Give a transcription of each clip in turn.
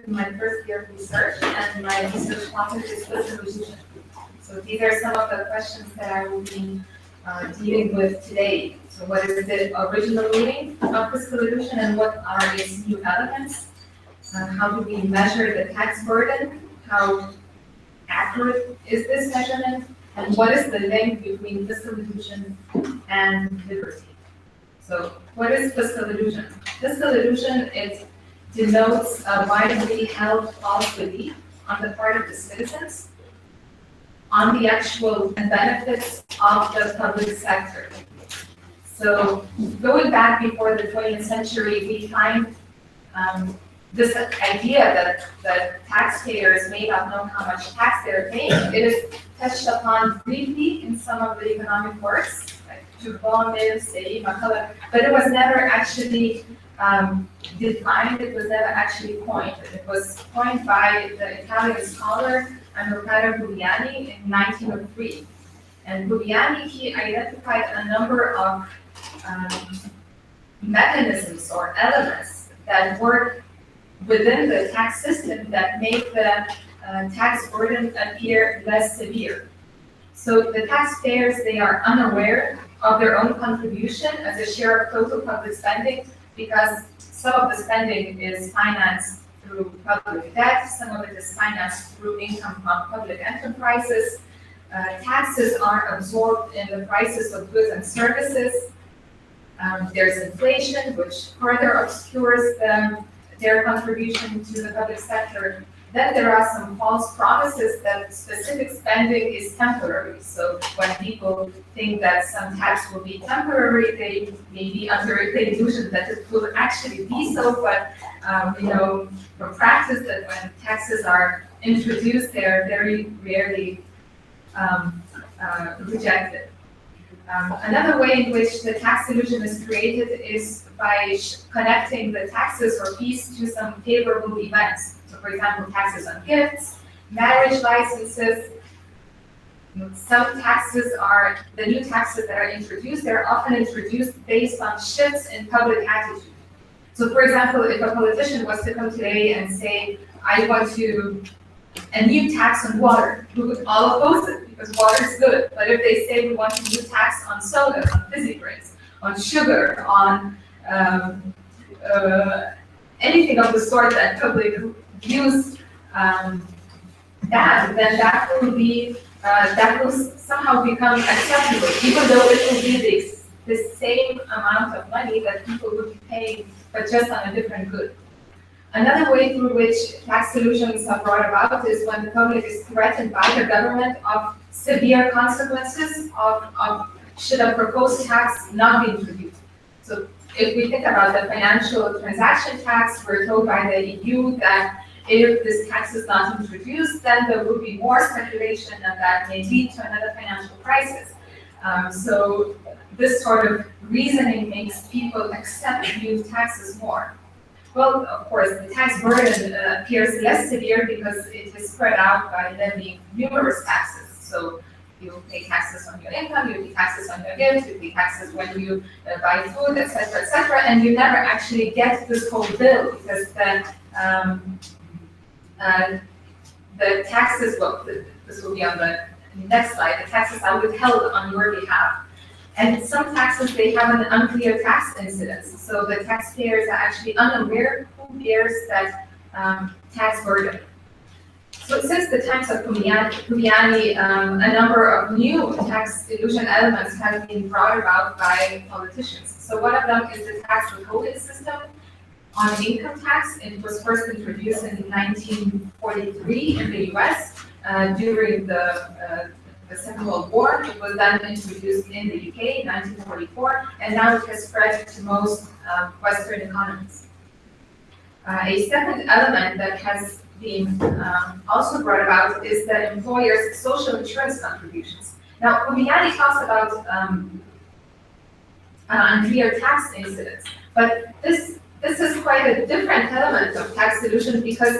in my first year of research, and my research topic is fiscal illusion. So these are some of the questions that I will be dealing with today. So what is the original meaning of fiscal illusion and what are its new elements? How do we measure the tax burden? How accurate is this measurement? And what is the link between fiscal illusion and liberty? So what is fiscal illusion? Fiscal illusion, it denotes a widely held false belief on the part of the citizens on the actual benefits of the public sector. So going back before the 20th century, we find this idea that taxpayers may not know how much tax they're paying. It is touched upon briefly in some of the economic works, like but it was never actually defined, it was never actually coined. It was coined by the Italian scholar Giuliani in 1903. And Giuliani, he identified a number of mechanisms or elements that work within the tax system that make the tax burden appear less severe. So the taxpayers, they are unaware of their own contribution as a share of total public spending because some of the spending is financed through public debt, some of it is financed through income from public enterprises. Taxes are absorbed in the prices of goods and services. There's inflation, which further obscures their contribution to the public sector. Then there are some false promises that specific spending is temporary. So when people think that some tax will be temporary, they may be under the illusion that it will actually be so, but we know from practice that when taxes are introduced, they are very rarely rejected. Another way in which the tax illusion is created is by connecting the taxes or fees to some favorable events. So for example, taxes on gifts, marriage licenses. Some taxes are, the new taxes that are introduced, they're often introduced based on shifts in public attitude. So for example, if a politician was to come today and say, I want a new tax on water, we would all oppose it because water is good. But if they say we want a new tax on sodas, on fizzy drinks, on sugar, on anything of the sort that public views bad, then that will somehow become acceptable, even though it will be the same amount of money that people would be paying, but just on a different good. Another way through which tax illusions are brought about is when the public is threatened by the government of severe consequences of should a proposed tax not be introduced. So if we think about the financial transaction tax, we're told by the EU that if this tax is not introduced, then there will be more speculation and that may lead to another financial crisis. So this sort of reasoning makes people accept new taxes more. Well, of course, the tax burden appears less severe because it is spread out by levying numerous taxes. So you pay taxes on your income, you pay taxes on your gifts, you pay taxes when you buy food, etc., and you never actually get this whole bill because the taxes, well, this will be on the next slide, the taxes are withheld on your behalf. And some taxes, they have an unclear tax incidence. So the taxpayers are actually unaware who bears that tax burden. So since the times of Giuliani, a number of new tax illusion elements have been brought about by politicians. So one of them is the tax withholding system on income tax. It was first introduced in 1943 in the US during the Second World War. It was then introduced in the UK in 1944, and now it has spread to most Western economies. A second element that has been also brought about is the employer's social insurance contributions. Now, Giuliani talks about unclear tax incidents, but this is quite a different element of tax illusion because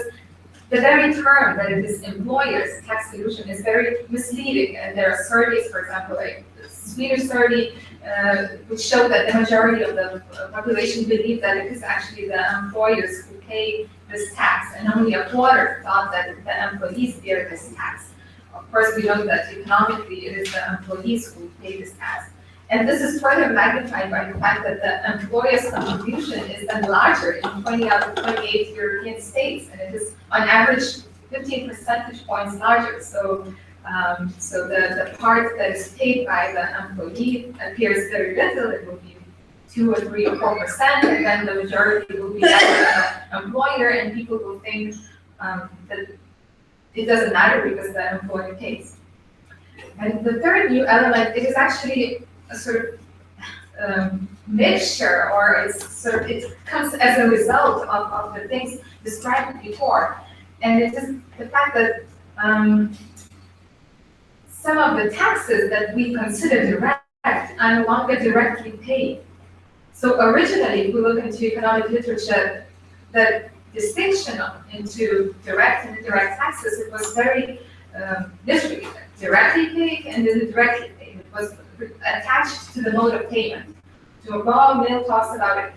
the very term that it is employers tax illusion is very misleading, and there are surveys, for example, like the Swedish survey, which show that the majority of the population believe that it is actually the employers who pay this tax, and only a quarter thought that the employees bear this tax. Of course, we know that economically it is the employees who pay this tax. And this is further magnified by the fact that the employer's contribution is then larger in 20 out of 28 European states, and it is on average 15 percentage points larger. So, the part that is paid by the employee appears very little. It will be 2 or 3 or 4%, and then the majority will be the employer, and people will think that it doesn't matter because the employer pays. And the third new element, it is actually a sort of mixture, or it comes as a result of the things described before. And it is the fact that some of the taxes that we consider direct are no longer directly paid. So originally, if we look into economic literature, the distinction into direct and indirect taxes, it was very distributed. Directly paid and indirectly paid. It was attached to the mode of payment. Mill talks about it.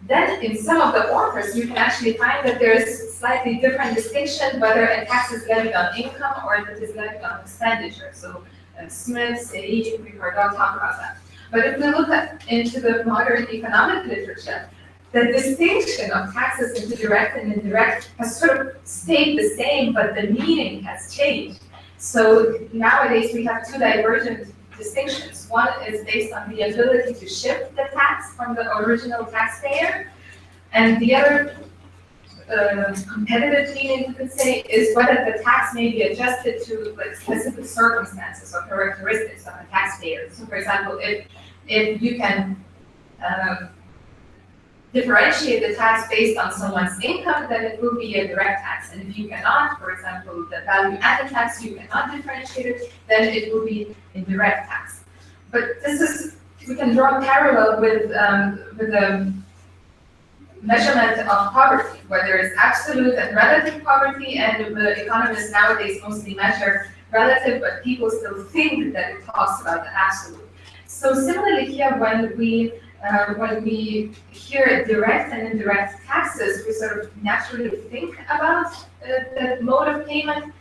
Then in some of the authors, you can actually find that there's slightly different distinction whether a tax is levied on income or if it is levied on expenditure. So Smith, Sage, Ricardo talk about that. But if we look into the modern economic literature, the distinction of taxes into direct and indirect has sort of stayed the same, but the meaning has changed. So nowadays we have two divergent distinctions. One is based on the ability to shift the tax from the original taxpayer, and the other competitive meaning, you could say, is whether the tax may be adjusted to like specific circumstances or characteristics of a taxpayer. So, for example, if you can differentiate the tax based on someone's income, then it will be a direct tax. And if you cannot, for example, the value-added tax, you cannot differentiate it, then it will be indirect tax. But this is, we can draw a parallel with the measurement of poverty, whether it's absolute and relative poverty, and the economists nowadays mostly measure relative, but people still think that it talks about the absolute. So similarly here, when we hear direct and indirect taxes, we sort of naturally think about the mode of payment.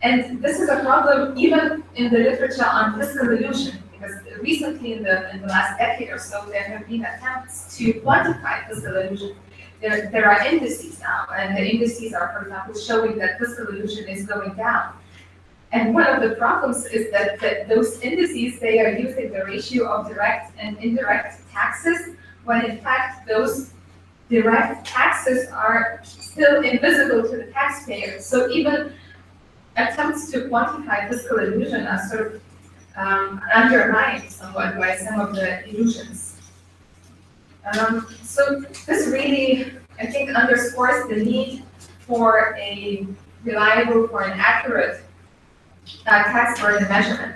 And this is a problem even in the literature on fiscal illusion, because recently in the last decade or so, there have been attempts to quantify fiscal illusion. There are indices now, and the indices are, for example, showing that fiscal illusion is going down. And one of the problems is that those indices, they are using the ratio of direct and indirect taxes, when in fact those direct taxes are still invisible to the taxpayer. So even attempts to quantify fiscal illusion are sort of undermined somewhat by some of the illusions. So this really, I think, underscores the need for a reliable, for an accurate tax burden measurement.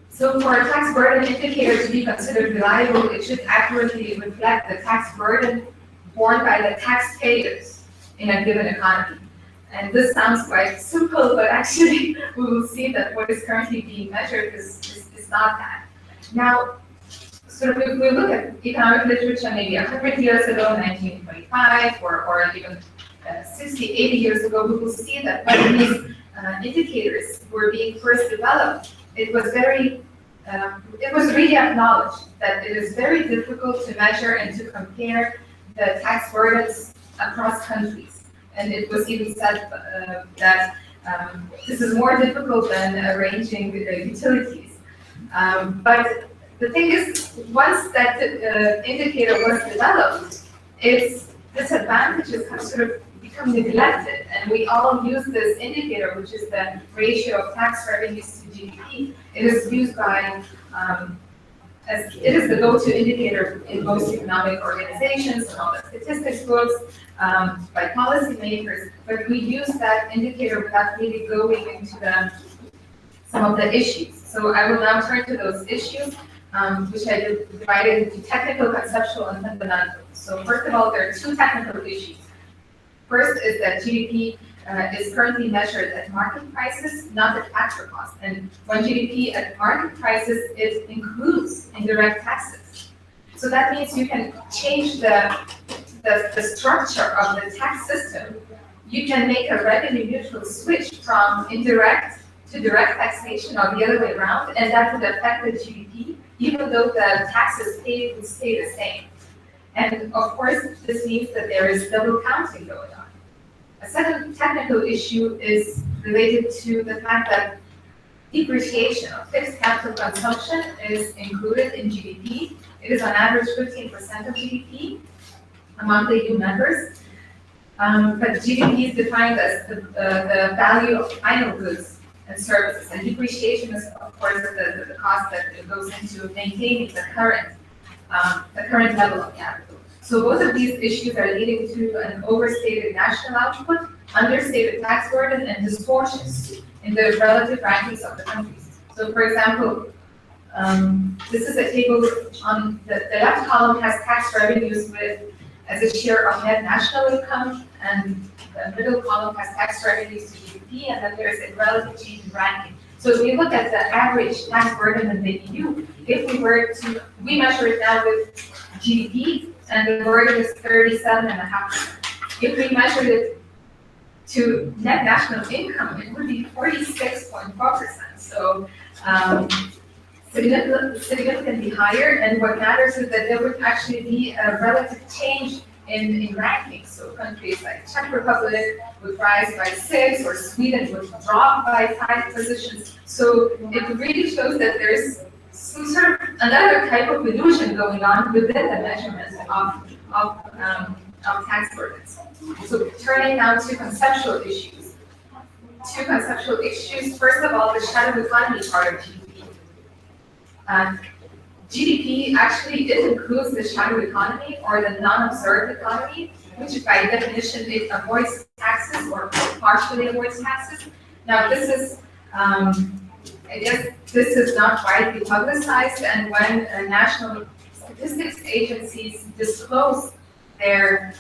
So for a tax burden indicator to be considered reliable, it should accurately reflect the tax burden borne by the taxpayers in a given economy. And this sounds quite simple, but actually we will see that what is currently being measured is not that. Now, so if we look at economic literature maybe 100 years ago, 1925, or even 60, 80 years ago, we will see that when these indicators were being first developed, it was really acknowledged that it is very difficult to measure and to compare the tax burdens across countries. And it was even said that this is more difficult than arranging the utilities. But the thing is, once that indicator was developed, its disadvantages have sort of become neglected, and we all use this indicator, which is the ratio of tax revenues to GDP. It is used by, as it is the go-to indicator in most economic organizations and all the statistics books, by policymakers, but we use that indicator without really going into some of the issues. So I will now turn to those issues, which I divided into technical, conceptual, and fundamental. So first of all, there are two technical issues. First is that GDP is currently measured at market prices, not at factor cost. And when GDP at market prices, it includes indirect taxes. So that means you can change the the structure of the tax system, you can make a revenue neutral switch from indirect to direct taxation or the other way around, and that would affect the GDP, even though the taxes paid would stay the same. And of course, this means that there is double counting going on. A second technical issue is related to the fact that depreciation of fixed capital consumption is included in GDP. It is on average 15% of GDP among the EU members. But GDP is defined as the value of final goods and services, and depreciation is, of course, the cost that goes into maintaining the current level of capital. So both of these issues are leading to an overstated national output, understated tax burden, and distortions in the relative rankings of the countries. So, for example, this is a table on the left column has tax revenues as a share of net national income, and the middle column has tax revenues to GDP, and then there's a relative change in ranking. So if we look at the average tax burden in the EU, if we measure it now with GDP, and the burden is 37.5%. If we measured it to net national income, it would be 46.4%. So significantly higher, and what matters is that there would actually be a relative change in rankings. So countries like Czech Republic would rise by 6, or Sweden would drop by 5 positions. So it really shows that there's some sort of another type of illusion going on within the measurement of tax burdens. So turning now to conceptual issues. Two conceptual issues. First of all, the shadow economy part of GDP. GDP actually, it includes the shadow economy or the non-observed economy, which by definition it avoids taxes or partially avoids taxes. Now this is, I guess this is not widely publicized, and when national statistics agencies disclose their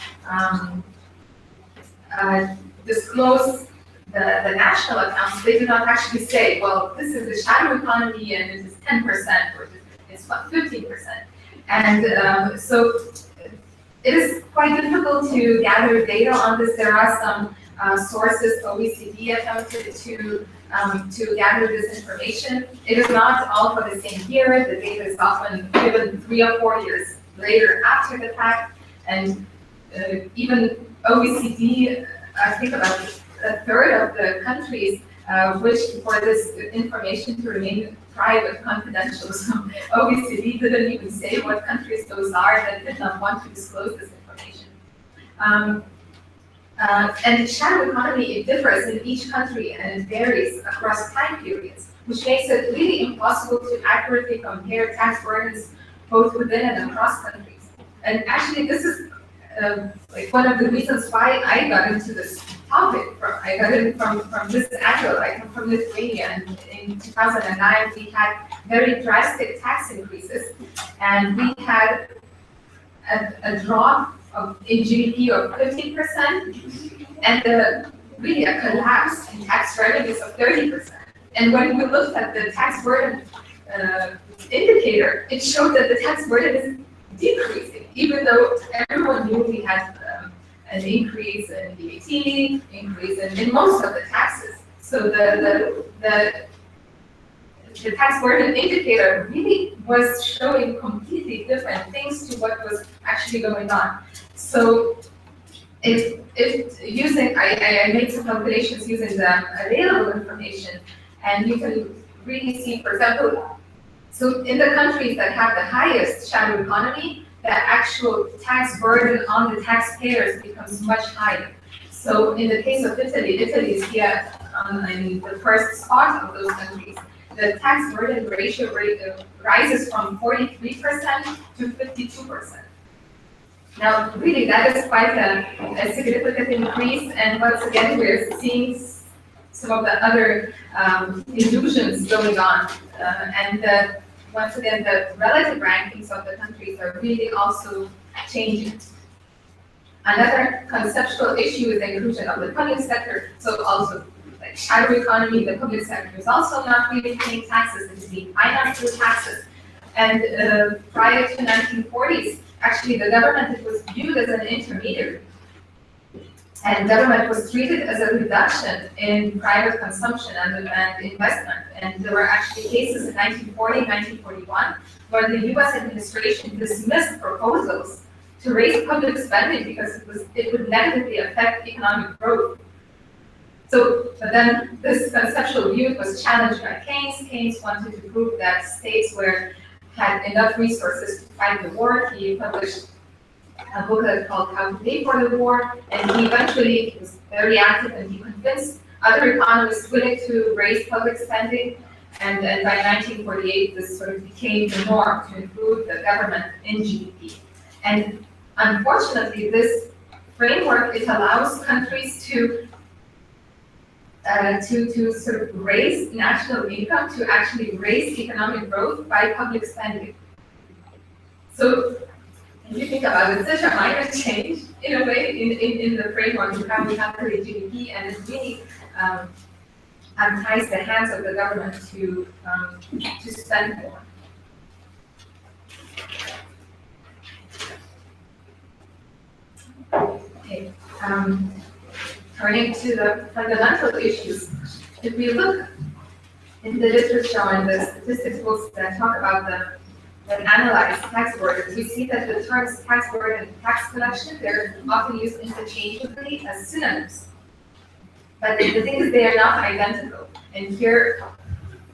the national accounts, they do not actually say, well, this is the shadow economy and it is 10% or it's 15%. And so it is quite difficult to gather data on this. There are some sources OECD attempted to gather this information. It is not all for the same year. The data is often given 3 or 4 years later after the fact. And even OECD, I think about a third of the countries wish for this information to remain private, confidential. So OECD didn't even say what countries those are that did not want to disclose this information. And shadow economy, it differs in each country and it varies across time periods, which makes it really impossible to accurately compare tax burdens both within and across countries. And actually, this is like one of the reasons why I got into this topic. I got in from this angle. I come from Lithuania, and in 2009 we had very drastic tax increases, and we had a drop in GDP of 50%, and really a collapse in tax revenues of 30%. And when we looked at the tax burden indicator, it showed that the tax burden is decreasing, even though everyone knew we had an increase in VAT, increase in most of the taxes. So the tax burden indicator really was showing completely different things to what was actually going on. So if using, I made some calculations using the available information, and you can really see, for example, so in the countries that have the highest shadow economy, the actual tax burden on the taxpayers becomes much higher. So in the case of Italy, Italy is here in the first spot of those countries. The tax burden ratio rises from 43% to 52%. Now, really, that is quite a significant increase, and once again, we're seeing some of the other illusions going on, and once again, the relative rankings of the countries are really also changing. Another conceptual issue is the inclusion of the public sector. So also, like shadow economy, the public sector is also not really paying taxes. It is being financed through taxes. And prior to 1940s, actually the government was viewed as an intermediary. And government was treated as a reduction in private consumption and investment. And there were actually cases in 1940, 1941, where the US administration dismissed proposals to raise public spending because it would negatively affect economic growth. So, but then this conceptual view was challenged by Keynes. Keynes wanted to prove that states had enough resources to fight the war. He published a booklet called How to Pay for the War, and he eventually was very active and he convinced other economists willing to raise public spending. And then by 1948, this sort of became the norm to include the government in GDP. And unfortunately, this framework, it allows countries to sort of raise national income, to actually raise economic growth by public spending. So if you think about it, it's such a minor change in a way in the framework of how we calculate GDP, and it really unties the hands of the government to spend more. Okay. Turning to the fundamental issues, if we look in the literature and the statistics books that talk about that analyze tax burdens, we see that the terms tax burden and tax collection, they're often used interchangeably as synonyms. But the thing is, they are not identical. And here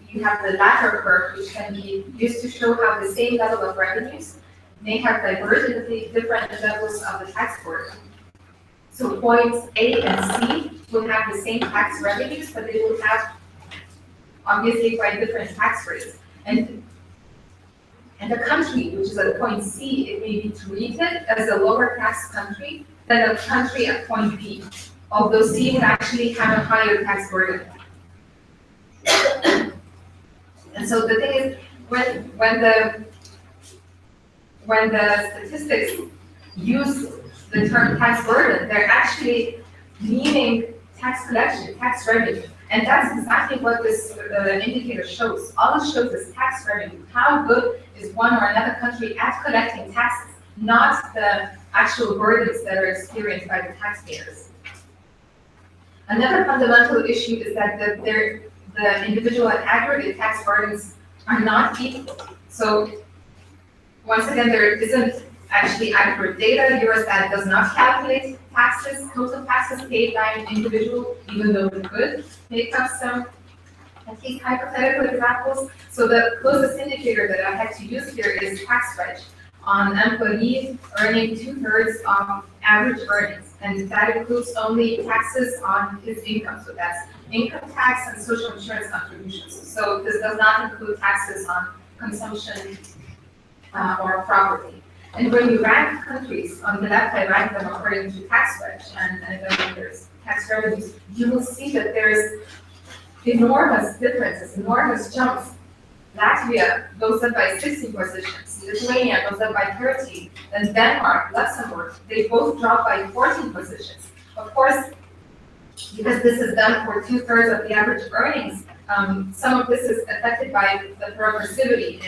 you have the latter curve, which can be used to show how the same level of revenues may have divergently different levels of the tax burden. So points A and C will have the same tax revenues, but they will have obviously quite different tax rates. And a country which is at point C, it may be treated as a lower tax country than a country at point B, although C would actually have a higher tax burden. And so the thing is, when the statistics use the term tax burden, they're actually meaning tax collection, tax revenue. And that's exactly what this indicator shows. All it shows is tax revenue. How good is one or another country at collecting taxes, not the actual burdens that are experienced by the taxpayers. Another fundamental issue is that the individual and aggregate tax burdens are not equal. So once again, there isn't actually accurate data. Eurostat does not calculate taxes, total taxes paid by an individual, even though it could make up some, at least hypothetical examples. So the closest indicator that I had to use here is tax reg on employees earning 2/3 of average earnings. And that includes only taxes on his income. So that's income tax and social insurance contributions. So this does not include taxes on consumption or property. And when you rank countries, on the left I rank them according to tax reg, and then there's tax revenues, you will see that there's enormous differences, enormous jumps. Latvia goes up by 60 positions, Lithuania goes up by 30, then Denmark, Luxembourg, they both drop by 14 positions. Of course, because this is done for 2/3 of the average earnings, some of this is affected by the progressivity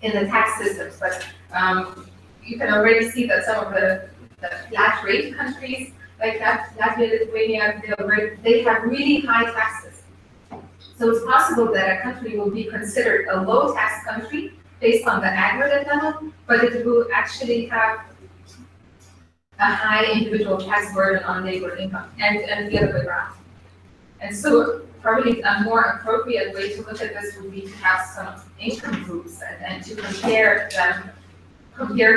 in the tax systems, but you can already see that some of the flat rate countries, like Latvia, Lithuania, they have really high taxes. So it's possible that a country will be considered a low tax country based on the aggregate level, but it will actually have a high individual tax burden on labor income, and the other way around. And so probably a more appropriate way to look at this would be to have some income groups and to compare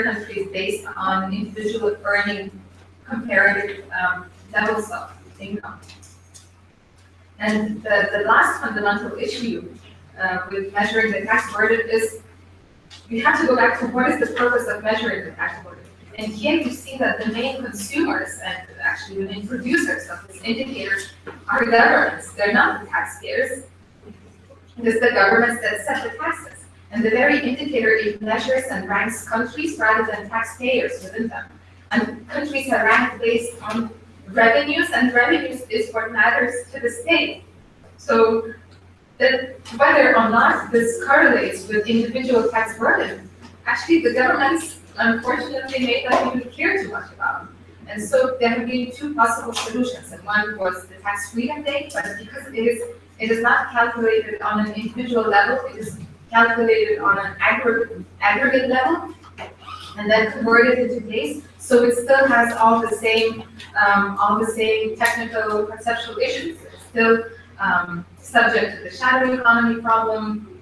countries based on individual earning comparative levels of income. And the last fundamental issue with measuring the tax burden is we have to go back to what is the purpose of measuring the tax burden. And here you see that the main consumers and actually the main producers of this indicator are governments. They're not the taxpayers. It is the governments that set the taxes. And the very indicator, it measures and ranks countries rather than taxpayers within them. And countries are ranked based on revenues, and revenues is what matters to the state. So that whether or not this correlates with individual tax burden, actually the governments unfortunately made us even care too much about. And so there have been two possible solutions, and one was the tax freedom date, but because it is not calculated on an individual level, it is calculated on an aggregate level, and then converted into days. So it still has all the same technical conceptual issues. It's still subject to the shadow economy problem,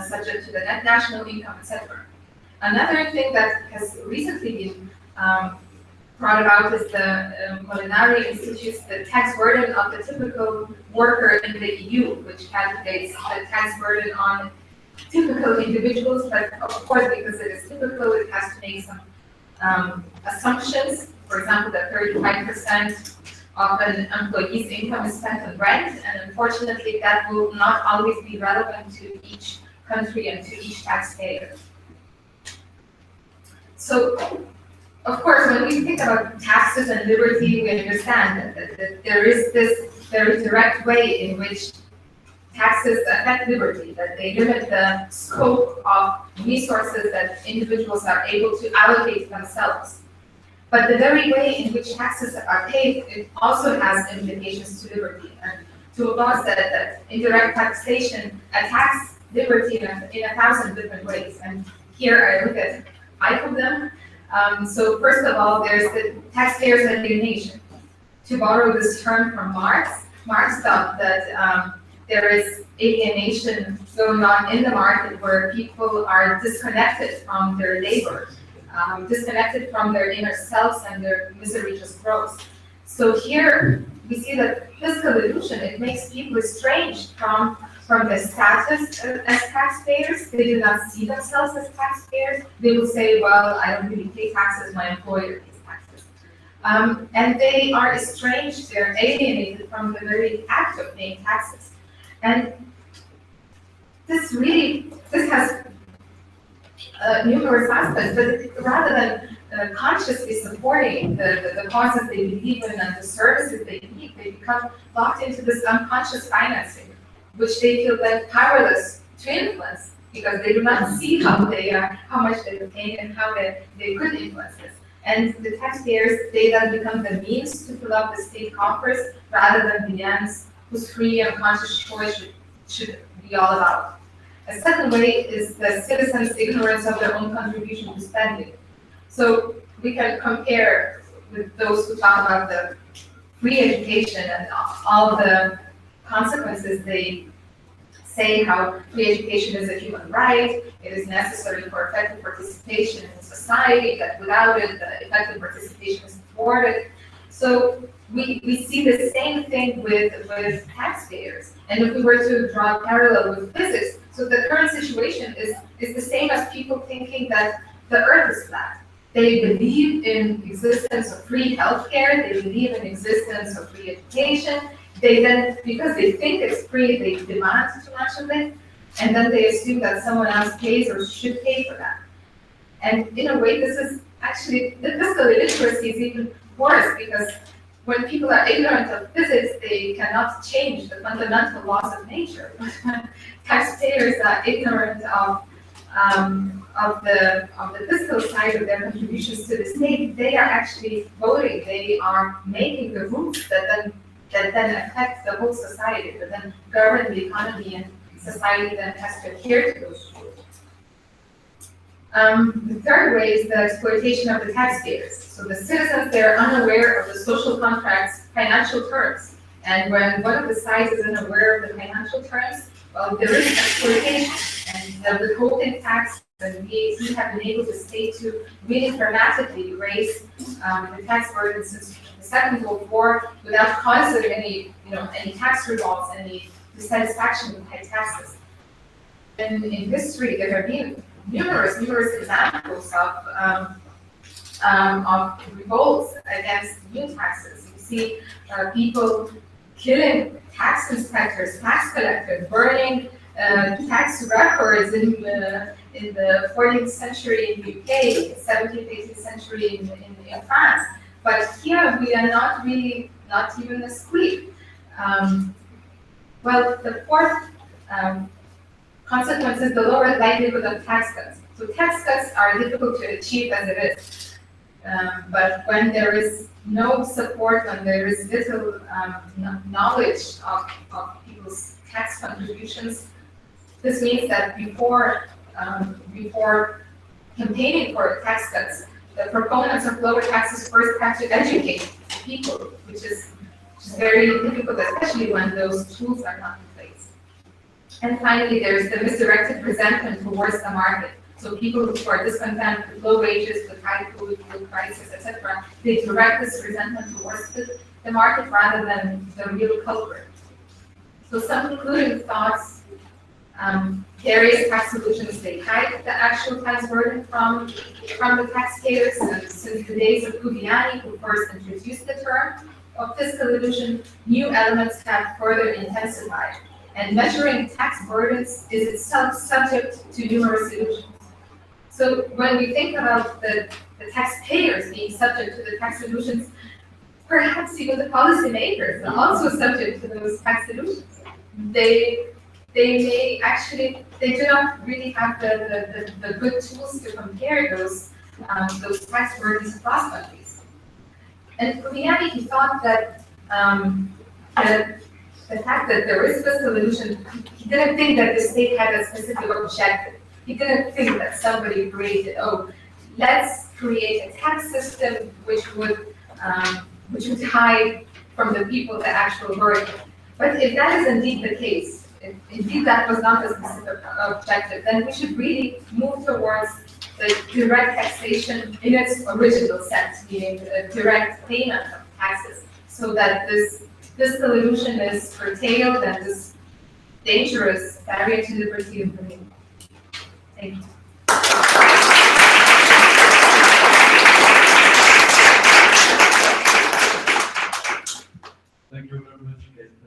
subject to the net national income, etc. Another thing that has recently been brought about is the Molinari Institute's the tax burden of the typical worker in the EU, which calculates the tax burden on typical individuals, but of course, because it is typical, it has to make some assumptions. For example, that 35% of an employee's income is spent on rent, and unfortunately, that will not always be relevant to each country and to each taxpayer. So, of course, when we think about taxes and liberty, we understand that there is this very direct way in which taxes affect liberty, that they limit the scope of resources that individuals are able to allocate themselves. But the very way in which taxes are paid, it also has implications to liberty. And Toulon said that indirect taxation attacks liberty in 1,000 different ways. And here I look at 5 of them. So first of all, there's the taxpayers' alienation. To borrow this term from Marx thought that there is alienation going on in the market where people are disconnected from their labor, disconnected from their inner selves, and their misery just grows. So here we see that fiscal illusion, it makes people estranged from their status as taxpayers. They do not see themselves as taxpayers. They will say, well, I don't really pay taxes, my employer pays taxes. And they are estranged, they're alienated from the very act of paying taxes. And this has numerous aspects, but rather than consciously supporting the causes they believe in and the services they need, they become locked into this unconscious financing, which they feel then powerless to influence because they do not see how much they are paying and how they could influence this. And the taxpayers, they then become the means to fill up the state coffers rather than the ends whose free and conscious choice should be all about. A second way is the citizens' ignorance of their own contribution to spending. So we can compare with those who talk about the free education and all the consequences. They say how free education is a human right, it is necessary for effective participation in society, that without it, the effective participation is thwarted. So we see the same thing with taxpayers. And if we were to draw a parallel with physics, so the current situation is the same as people thinking that the earth is flat. They believe in existence of free healthcare, they believe in existence of free education. They then, because they think it's free, they demand too much of it, and then they assume that someone else pays or should pay for that. And in a way, this is actually, the fiscal illiteracy is even worse, because when people are ignorant of physics, they cannot change the fundamental laws of nature. But when taxpayers are ignorant of the fiscal side of their contributions to the state, they are actually voting. They are making the rules that then affect the whole society, that then govern the economy, and society then has to adhere to those rules. The third way is the exploitation of the taxpayers. So the citizens, they're unaware of the social contract's financial terms. And when one of the sides is unaware of the financial terms, well, there is exploitation. And the withholding tax and VAT have been able to stay to really dramatically raise the tax burden since the Second World War without causing any tax revolts, any dissatisfaction with high taxes. And in history, there have been numerous examples of revolts against new taxes. You see people killing tax inspectors, tax collectors, burning tax records in the 14th century in the UK, 17th, 18th century in France. But here we are not even a squeak. Well, the fourth consequence is the lower likelihood of tax cuts. So tax cuts are difficult to achieve as it is. But when there is no support, when there is little knowledge of people's tax contributions, this means that before campaigning for tax cuts, the proponents of lower taxes first have to educate people, which is very difficult, especially when those tools are not in place. And finally, there's the misdirected resentment towards the market. So people who are discontent with low wages, with high food prices, etc., they direct this resentment towards the market rather than the real culprit. So some concluding thoughts: various tax solutions, they hide the actual tax burden from the taxpayers, and since the days of Gugliani, who first introduced the term of fiscal illusion, new elements have further intensified. And measuring tax burdens is itself subject to numerous illusions. So when we think about the taxpayers being subject to the tax illusions, perhaps even the policymakers are also subject to those tax illusions. They may actually, they do not really have the good tools to compare those tax burdens across countries. And Gugliani, he thought that the fact that there is fiscal illusion, he didn't think that the state had a specific objective. He didn't think that somebody created, let's create a tax system which would hide from the people the actual burden. But if that is indeed the case, if indeed that was not a specific objective, then we should really move towards the direct taxation in its original sense, meaning the direct payment of taxes, so that this fiscal illusion is curtailed and this dangerous barrier to liberty is removed. Thank you. Thank you very much, Kaetana.